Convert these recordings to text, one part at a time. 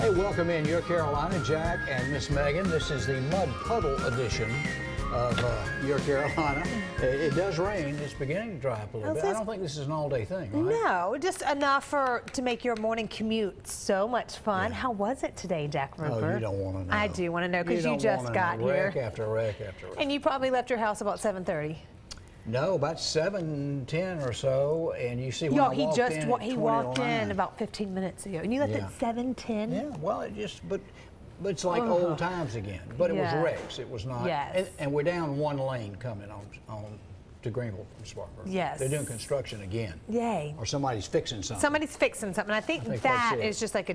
Hey, welcome in Your Carolina, Jack and Miss Megan. This is the Mud Puddle edition of Your Carolina. It does rain. It's beginning to dry up a little bit. I don't think this is an all-day thing, right? No, just enough to make your morning commute so much fun. Yeah. How was it today, Jack Roper? Oh, you don't want to know. I do want to know because you just got here. Wreck after wreck after wreck. And you probably left your house about 7:30. No, about 7:10 or so, and you see when I walked in, he walked in about 15 minutes ago, and you left at 7:10. Yeah, well, but it's like old times again. But it was wrecks. It was not. Yes. And we're down one lane coming on to Greenville from Spartanburg. Yes. They're doing construction again. Yay. Or somebody's fixing something. Somebody's fixing something. I think that is just like a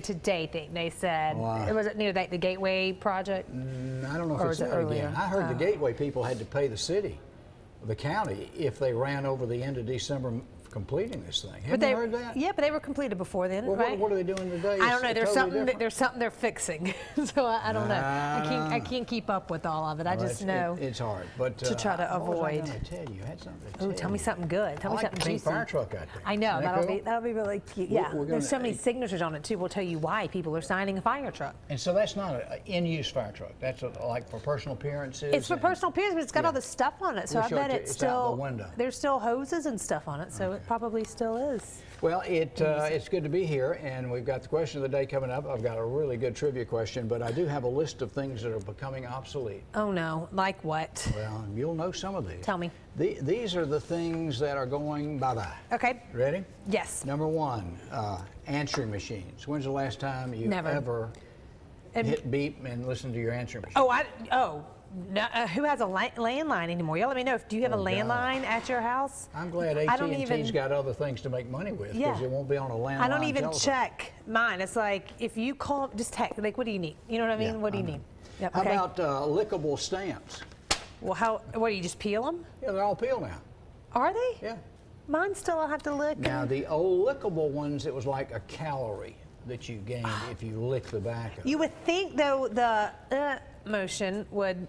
today thing. They said it was near the Gateway project. I don't know if it's there again. I heard the Gateway people had to pay the city, the county, if they ran over the end of December completing this thing. Haven't you heard that? Yeah, but they were completed before then, right? What are they doing today? I don't know. There's something they're fixing, so I don't know. I can't keep up with all of it. I just know it's hard, but to try to avoid. What was I going to tell you? You had something to tell me. Tell me something good. Tell me something juicy. Fire truck out there. I know that'll be really cute. Yeah, there's so many signatures on it too. We'll tell you why people are signing a fire truck. And so that's not an in-use fire truck. That's like for personal appearances. It's for personal appearances, but it's got all the stuff on it. So I bet it's still out the window. There's still hoses and stuff on it. So it probably still is. Well, it's good to be here, and we've got the question of the day coming up. I've got a really good trivia question, but I do have a list of things that are becoming obsolete. Oh no, like what? Well, you'll know some of these. Tell me. These are the things that are going bye-bye. Okay. Ready? Yes. Number one, answering machines. When's the last time you ever hit beep and listen to your answering machine? No, who has a landline anymore? Y'all let me know. Do you have a landline at your house? I'm glad AT&T's got other things to make money with because it won't be on a landline. I don't even check mine. It's like if you call, just text. Like, what do you need? You know what I mean? What do you need? Yep, How about lickable stamps? Well, what do you just peel them? Yeah, they're all peeled now. Are they? Yeah. Mine still, I'll have to lick. Now, the old lickable ones, it was like a calorie that you gained if you lick the back of it. You would think, though, the motion would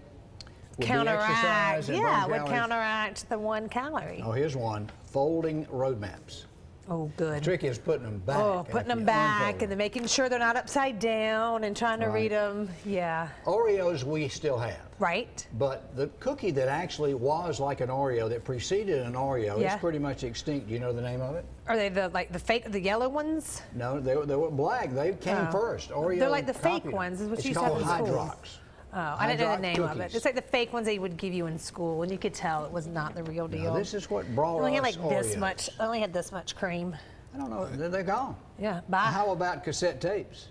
counteract, would counteract the 1 calorie. Oh, here's one: folding road maps. Oh, good. The trick is putting them back. Oh, putting them back and then making sure they're not upside down and trying to read them. Yeah. Oreos we still have. Right. But the cookie that actually was like an Oreo, that preceded an Oreo, is pretty much extinct. Do you know the name of it? Are they the fake, the yellow ones? No, they were black. They came first. Oreo. They're like the fake ones, is what you said in school. Hydrox. Oh, I didn't know the name of it. It's like the fake ones they would give you in school, and you could tell it was not the real deal. Now, this is what brought us only had like Oreos. this much. I only had this much cream. I don't know. They're gone. Yeah. Bye. How about cassette tapes?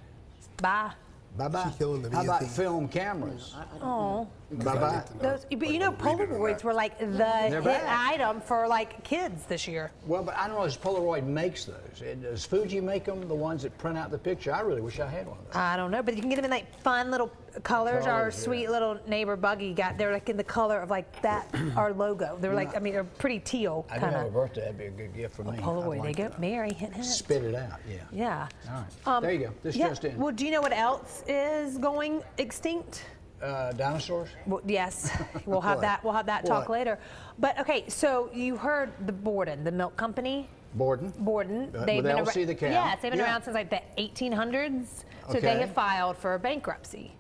Bye. Bye-bye. How about film cameras? Oh. Bye-bye. But you know, Polaroids were like the hit item for like kids this year. Well, but I don't know if Polaroid makes those. Does Fuji make them, the ones that print out the picture? I really wish I had one of those. I don't know, but you can get them in like fun little colors. Our sweet little neighbor Buggy they're like in the color of like that, our logo. They're like, I mean, they're pretty teal kind of. I do have a birthday. That'd be a good gift for me. Polaroid, they go. Mary, hint, hint. Spit it out, Yeah. All right. There you go. This just in. Well, do you know what else is going extinct? Dinosaurs? Well, yes, we'll have that. We'll have that talk later. But okay, so you heard the Borden, the milk company. Borden. They've been Elsie the cow. Yes, they've been around since like the 1800s. So they have filed for bankruptcy.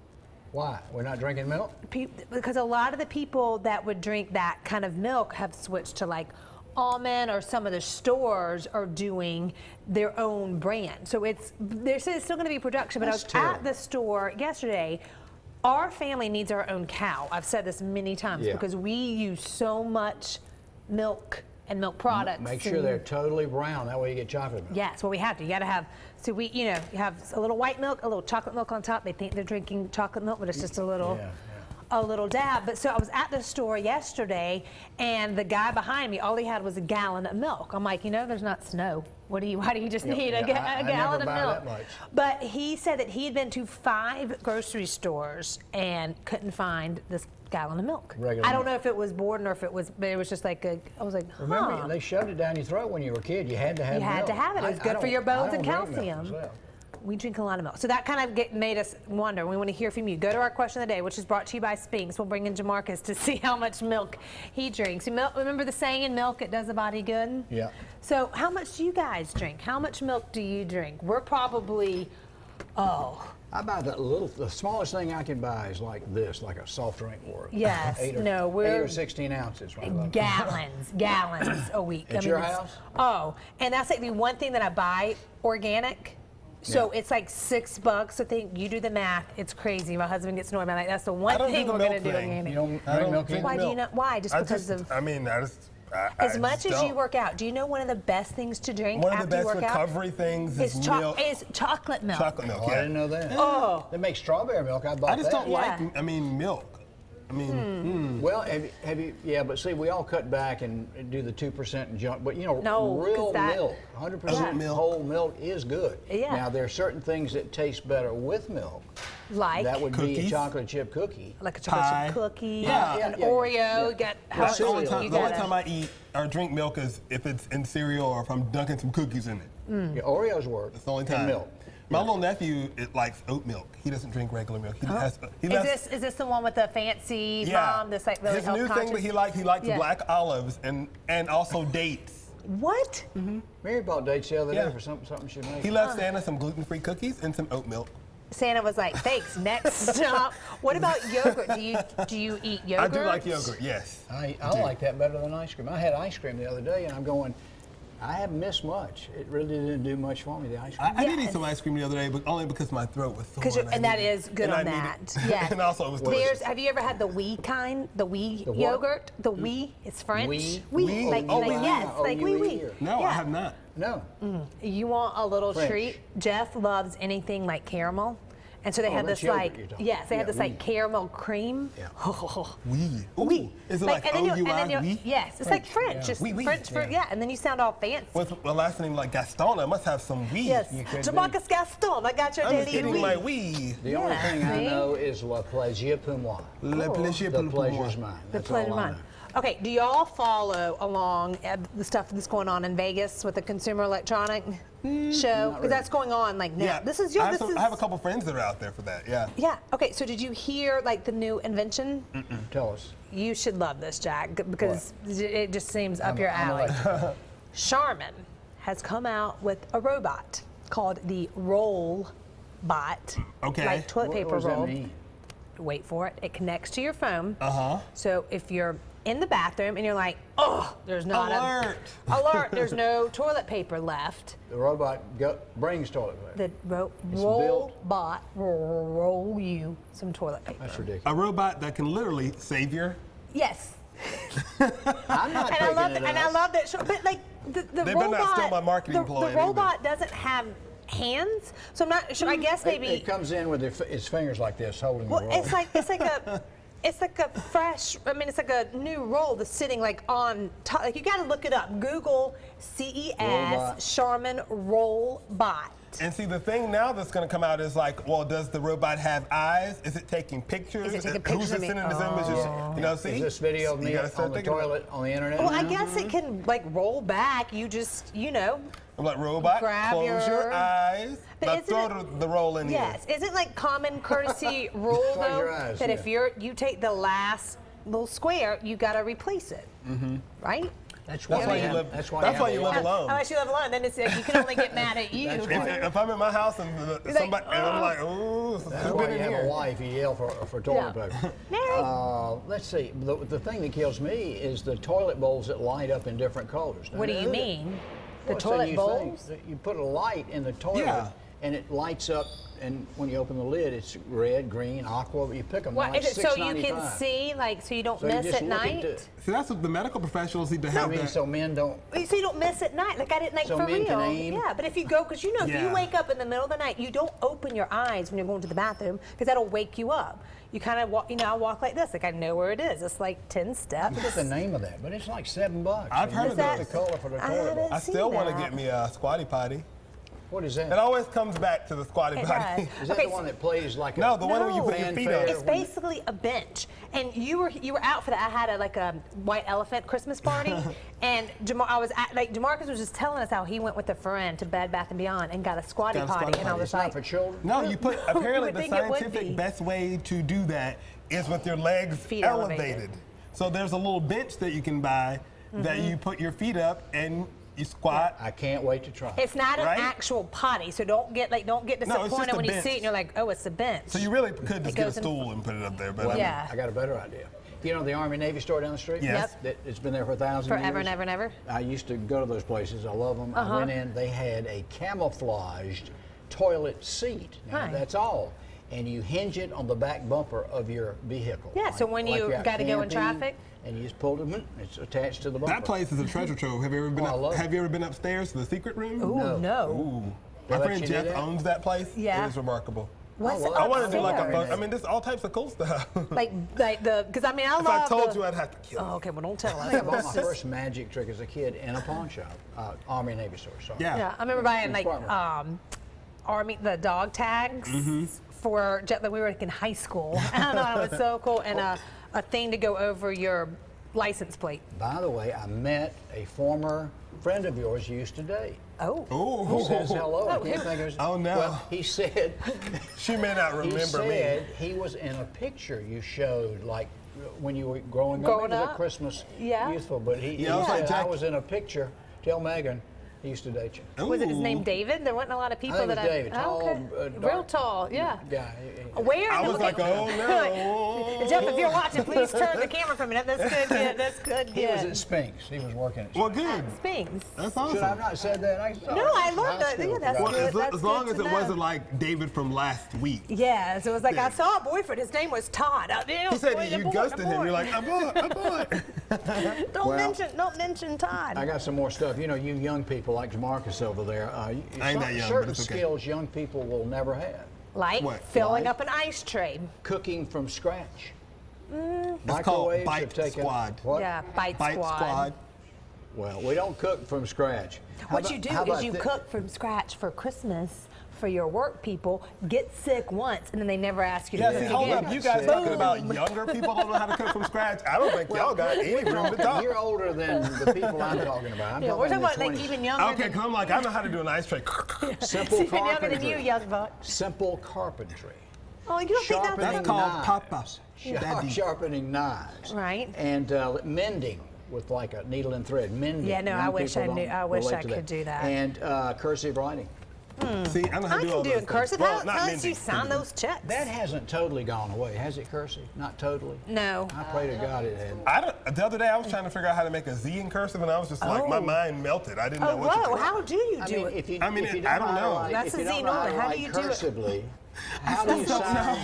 Why? We're not drinking milk? Because a lot of the people that would drink that kind of milk have switched to like almond, or some of the stores are doing their own brand. So there's still going to be production. But I was at the store yesterday. Our family needs our own cow. I've said this many times because we use so much milk and milk products. Make sure they're totally brown. That way you get chocolate milk. Yes, well, we have to. You got to have. So you have a little white milk, a little chocolate milk on top. They think they're drinking chocolate milk, but it's just a little. A little dab. But so I was at the store yesterday, and the guy behind me, all he had was a gallon of milk. I'm like, there's not snow. Why do you just need a gallon of milk? That much. But he said that he had been to 5 grocery stores and couldn't find this gallon of milk. I don't know if it was Borden or if it was, but it was just like I was like, Remember, they shoved it down your throat when you were a kid. You had to have milk. You had to have it. It was good for your bones and calcium. We drink a lot of milk. So that kind of made us wonder. We want to hear from you. Go to our question of the day, which is brought to you by Spinks. We'll bring in Jamarcus to see how much milk he drinks. Remember the saying, milk, it does the body good? Yeah. So how much do you guys drink? How much milk do you drink? We're probably Oh. I buy the smallest thing I can buy is like this, like a soft drink worth. Yes. 8 or 16 ounces. Right? Gallons a week. At your house? Oh, and that's like the one thing that I buy organic. So it's like $6. I think you do the math. It's crazy. My husband gets annoyed. I'm like, that's the one thing we're going to do organic. You don't drink milk either? Why do you not? Why? Just because of. I mean, as much as you work out, do you know one of the best things to drink one after of the you best work out? recovery things is milk. Is chocolate milk. Chocolate milk. Oh, I didn't know that. Oh. They make strawberry milk. I bought I just that. don't like. I mean, milk. I mean, Well, have you? Yeah, but see, we all cut back and do the 2% and junk. But you know, No, real 'cause that- milk, 100% milk. whole milk is good. Yeah. Now there are certain things that taste better with milk. Like? That would be a Cookies. chocolate chip cookie. Like a chocolate Pie. chip cookie, Yeah. an Yeah. Oreo. Yeah. You got that's the only cereal. time. The only time I eat or drink milk is if it's in cereal or if I'm dunking some cookies in it. Yeah, Oreos work. That's the only and time. milk. My little nephew likes oat milk. He doesn't drink regular milk. Is this the one with the fancy mom that's like really his health new conscious? thing that he likes Yeah. black olives and also dates. What? Mary bought dates the other Yeah. day for something she made. He left Santa some gluten-free cookies and some oat milk. Santa was like, thanks, next stop. What about yogurt? Do you eat yogurt? I do like yogurt, yes. I like that better than ice cream. I had ice cream the other day, and I'm going, I haven't missed much. It really didn't do much for me, the ice cream. I did eat some ice cream the other day, but only because my throat was sore. And that is good on that. Yes. And also it was delicious. Have you ever had the Wee kind? The Wee yogurt? The Wee? It's French. Wee? Wee? Like, Oh, like Wee. yes, Oh, like you wee eat wee. here. No, Yeah. I have not. No. You want a little French. treat? Jeff loves anything like caramel. And so they had that's this yogurt like, you're talking yes, they had about. this Yeah, like caramel cream. Yeah. Wee. Ooh. Wee. Is it like and then you- and then O-U-I, you- wee? Yes, it's like French. yeah. Just Wee, wee. French for, yeah, and then you sound all fancy. With a last name like Gaston, I must have some wee. Yes, could Jamarcus Gaston, I got your I'm just daily getting wee. my wee. The only Yeah, thing I see? know is Le Plaisir pour moi. Le plaisir The pour pleasure's moi. mine. The That's pleasure all I mine. know. Okay, do y'all follow along the stuff that's going on in Vegas with the Consumer Electronic Show? Because that's going on like now. Yeah. This is your. I This is. have a couple friends that are out there for that, yeah. Yeah. Okay. So did you hear like the new invention? Tell us. You should love this, Jack, because it just seems up your I'm alley. like, Charmin has come out with a robot called the Roll Bot. Okay. Like toilet what paper does that roll. mean? Wait for it. It connects to your phone. Uh-huh. So if you're in the bathroom and you're like, oh, there's not Alert. alert, there's no toilet paper left. The robot brings toilet paper. The It's robot will roll you some toilet paper. That's ridiculous. A robot that can literally save your. Yes. I'm not And I taking love it that. And I up. love that. But like the They robot, better not steal my marketing ploy the anyway. robot doesn't have hands, so I'm not sure. I guess maybe. It comes in with its fingers like this, holding the Well, roll. it's like a fresh. I mean, it's like a new roll that's sitting like on top. Like you got to look it up. Google CES Robot. Charmin Roll Bot. And see, the thing now that's going to come out is like, well, does the robot have eyes? Is it taking pictures? Is it taking Who's pictures of it me? sending this images? You know, see? Is this video of You me gotta start on the thinking about toilet on the internet? Well, I now? guess it can like roll back. You just, I'm like, robot, Grab close your your- eyes. But Now isn't throw it- the roll in Yes, isn't like common courtesy rule Close though your eyes, that if yeah. you take the last little square, you got to replace it, right? That's That's why you you have- live. That's That's why you have live a- alone. Unless you live alone, then it's you can only get mad at you. That's If I'm in my house and somebody, and I'm like, ooh, That's who's why been you in have here? a wife. You yell for toilet Yeah. paper. Mary. Let's see. The thing that kills me is the toilet bowls that light up in different colors. Now, What do you who- mean? The Well, it's a toilet new bowls? thing. You put a light in the toilet, Yeah. and it lights up. And when you open the lid, it's red, green, aqua. You pick them. What, like is it so you can $6.95. see, like, so you don't So you miss just at look night? See, that's what the medical professionals need to I have. mean, that. so men don't. So you don't miss at night, like I didn't, like So for men can real. aim? Yeah, but if you go, because you know, if you Yeah. wake up in the middle of the night, you don't open your eyes when you're going to the bathroom, because that'll wake you up. You kind of walk, I walk like this, like I know where it is. It's like 10 steps. What's the name of that? But it's like $7. I've heard And of you pick those. the color for the I toilet bowl. haven't I still seen want to that. get me a squatty potty. What is that? It always comes back to the squatty It potty. does. Is that Okay, the one that plays like a No, the one where you put your feet fanfare? up. It's basically a bench, and you were out for that. I had like a white elephant Christmas party, and Jamarcus was just telling us how he went with a friend to Bed Bath & Beyond and got a squatty Got a potty, squatty and I potty. was It's not like, for children? No, you put, You apparently would the think it would be. scientific best way to do that is with your legs Feet elevated. elevated. So there's a little bench that you can buy that Mm-hmm. you put your feet up and You squat. I can't wait to try. It's not an Right? actual potty, so don't get No, it's just disappointed a when you bench. see it and you're like, oh, it's a bench. So you really could just get a goes in- stool and put it up there. But Well, Yeah. I got a better idea. You know the Army Navy store down the street? Yes. It's been there for 1,000 years. Forever and ever and ever. I used to go to those places. I love them. I went in. They had a camouflaged toilet seat. Now, Right. that's all. And you hinge it on the back bumper of your vehicle. Yeah, so when you you're out gotta go in camping, traffic. and you just pull it, it's attached to the bumper. that place is a treasure trove. Have you ever been Oh, I love Have you ever been upstairs to the secret room? Ooh, no. Ooh. They My let friend you do Jeff that? owns that place. Yeah. It is remarkable. What's well, I want to do like a upstairs? photo. I mean, there's all types of cool stuff. Like the, because I mean, I if love I told the, you, I'd have to kill you. Oh, okay, well, don't tell I think I bought us. my first magic trick as a kid in a pawn shop, Army Navy store. Sorry. Yeah. Yeah, I remember buying In like Spartanburg. the dog tags for jet that we were like in high school. I don't know, it was so cool, and a thing to go over your license plate. By the way, I met a former friend of yours you used to date. Oh. Who says Ooh. hello? I can't think of his Oh, no. Well, he said She may not he remember said me. he was in a picture you showed, like when you were growing Growing up. Maybe up? the Christmas Yeah. youthful, but he Yeah, I was said, like, I Jack- was in a picture. Tell Megan he used to date you. Was it his Ooh. name David? There wasn't a lot of people think it that was David. Oh, Tall, okay. dark- Real tall, yeah. Yeah. Where? I was Look like, at- oh no. Jeff, if you're watching, please turn the camera for a minute. That's good. Yeah, that's good. He was Yeah. at Spinks. He was working at Well, Spinks. good. Sphinx. That's Should I have awesome. not said that? No, I love that. Yeah, that's Well, good. as long good as to it know. wasn't like David from last week. Yeah, so it was like, Yeah. I saw a boyfriend. His name was Todd. He said that you ghosted him. You're like, abort. don't Well, mention Todd. I got some more stuff. You know, you young people like Jamarcus over there. I ain't that young, but certain it's okay. skills young people will never have. Like What? filling Like? up an ice tray. Cooking from scratch. It's called Microwaves Bite have taken. Squad. What? Yeah, Bite Bite Squad. Squad. Well, we don't cook from scratch. How What about- you do how is about you thi- cook from scratch for Christmas for your work people, get sick once, and then they never ask you Yeah, to see, cook hold again. up. You guys Boom. talking about younger people don't know how to cook from scratch? I don't think y'all got any room to talk. You're older than the people I'm talking about. I'm Yeah, we're talking in the about like 20s. even younger. Okay, because I'm like, I know how to do an ice tray. Simple even younger than you, carpentry. young buck. Simple carpentry. Oh, you don't think Sharpening that's That's called knives. Papa. Daddy. Sharpening knives. Right. And mending with like a needle and thread. Mending. Yeah, no, Young I wish people I don't knew- I wish relate I to could do that. And cursive writing. See, I know how I to do can all do those it in cursive. things. Well, How not else mending. you sign those checks? That hasn't totally gone away, has it, cursive? Not totally? No. I pray to God it hadn't. The other day I was trying to figure out how to make a Z in cursive, and I was just like, my Oh. mind melted. I didn't know Oh, what to whoa! do. How do you I do mean, it? if you, I mean, if you I don't don't know how to know. write, That's if a you don't Z know how Norman. to How do write you do it? cursively, how do you don't sign? know.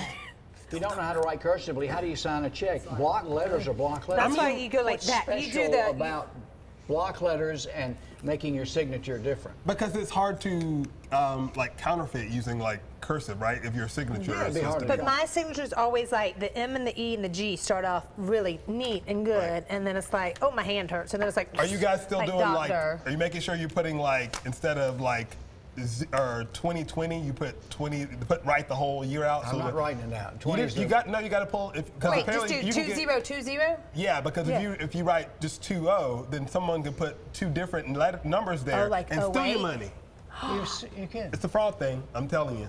If you don't know how to write cursively, how do you sign a check? Block letters are block letters. That's why you go like What's that. You do special the- about block letters and making your signature different? Because it's hard to like counterfeit using like cursive, right? If your signature Yeah, it'd is be supposed hard to to But my signature's always like the M and the E and the G start off really neat and good, Right. and then it's like, oh, my hand hurts, and then it's like. Are you guys still doing doctor. like? Are you making sure you're putting like instead of like or 2020, you put 20, write the whole year out? I'm not that- writing it out. You, 20 is you the- got no. You got to pull. Because Wait, just apparently do you can get- 2020? Yeah, because Yeah. if you write just 20, then someone could put two different numbers there Oh, like and steal your 08? money. You can. It's a fraud thing. I'm telling you.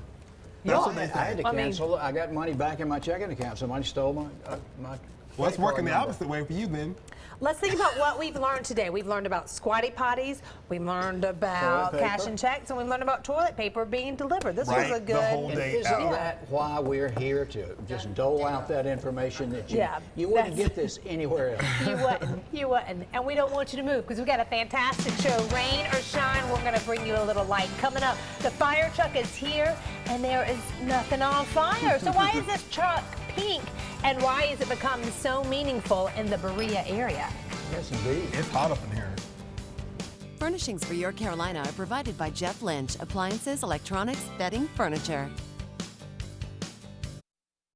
No, That's what they I had say. to I mean- cancel. I got money back in my checking account. Somebody stole my Well, it's credit working card the number. opposite way for you then. Let's think about what we've learned today. We've learned about squatty potties, we learned about Toilet paper. cash and checks, and we learned about toilet paper being delivered. This Right, was a the good. whole And day isn't out. that why we're here to just dole out that information that you, Yeah, you wouldn't that's- get this anywhere else? You wouldn't. You wouldn't. And we don't want you to move because we've got a fantastic show. Rain or shine, we're going to bring you a little light. Coming up, the fire truck is here and there is nothing on fire. So why is this truck pink and why has it become so meaningful in the Berea area? Yes, indeed. It's hot up in here. Furnishings for Your Carolina are provided by Jeff Lynch, appliances, electronics, bedding, furniture.